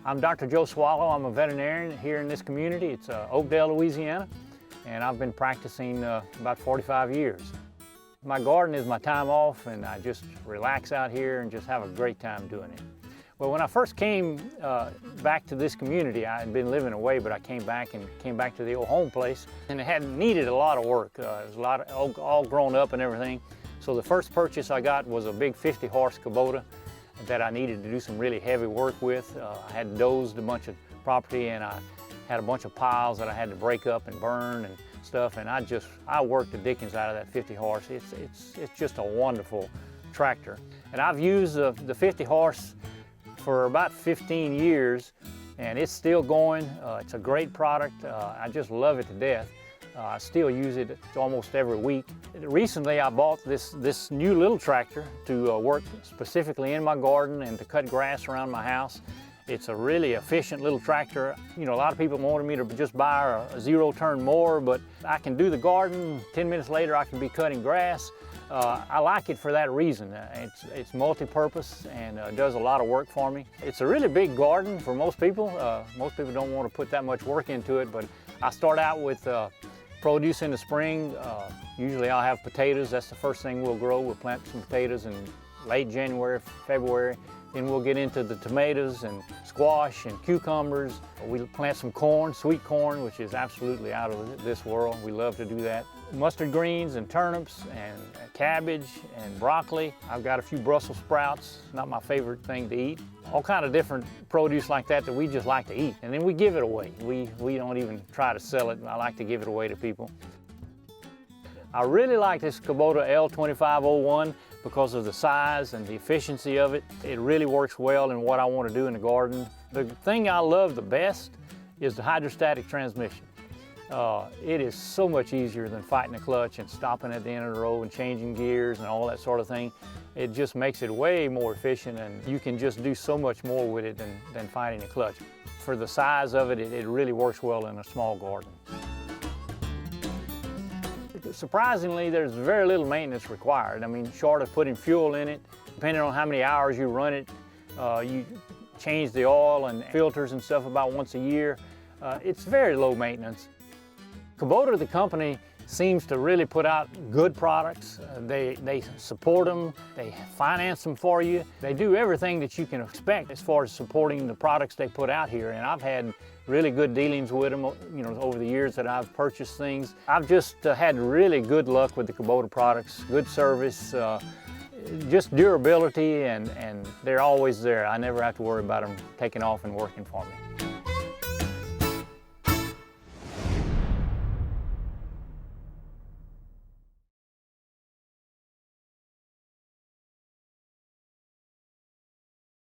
I'm Dr. Joe Soileau. I'm a veterinarian here in this community. It's Oakdale, Louisiana, and I've been practicing about 45 years. My garden is my time off, and I just relax out here and just have a great time doing it. Well, when I first came back to this community, I had been living away, but I came back to the old home place, and it had needed a lot of work. It was a lot of, all grown up and everything. So the first purchase I got was a big 50-horse Kubota that I needed to do some really heavy work with. I had dozed a bunch of property, and I had a bunch of piles that I had to break up and burn and stuff, and I worked the dickens out of that 50-horse. It's just a wonderful tractor. And I've used the 50-horse for about 15 years, and it's still going. It's a great product. I just love it to death. I still use it almost every week. Recently I bought this new little tractor to work specifically in my garden and to cut grass around my house. It's a really efficient little tractor. You know, a lot of people wanted me to just buy a zero-turn mower, but I can do the garden. 10 minutes later I can be cutting grass. I like it for that reason. It's multi-purpose and does a lot of work for me. It's a really big garden for most people. Most people don't want to put that much work into it, but I start out with produce in the spring. Usually I'll have potatoes. That's the first thing we'll grow. We'll plant some potatoes in late January, February. Then we'll get into the tomatoes and squash and cucumbers. We plant some corn, sweet corn, which is absolutely out of this world. We love to do that. Mustard greens and turnips and cabbage and broccoli. I've got a few Brussels sprouts, not my favorite thing to eat. All kind of different produce like that we just like to eat. And then we give it away. We don't even try to sell it. I like to give it away to people. I really like this Kubota L2501 because of the size and the efficiency of it. It really works well in what I want to do in the garden. The thing I love the best is the hydrostatic transmission. It is so much easier than fighting a clutch and stopping at the end of the road and changing gears and all that sort of thing. It just makes it way more efficient, and you can just do so much more with it than fighting a clutch. For the size of it, it really works well in a small garden. Surprisingly, there's very little maintenance required. I mean, short of putting fuel in it, depending on how many hours you run it, you change the oil and filters and stuff about once a year. It's very low maintenance. Kubota, the company, seems to really put out good products. They support them, they finance them for you. They do everything that you can expect as far as supporting the products they put out here. And I've had really good dealings with them, you know, over the years that I've purchased things. I've just had really good luck with the Kubota products, good service, just durability, and they're always there. I never have to worry about them taking off and working for me.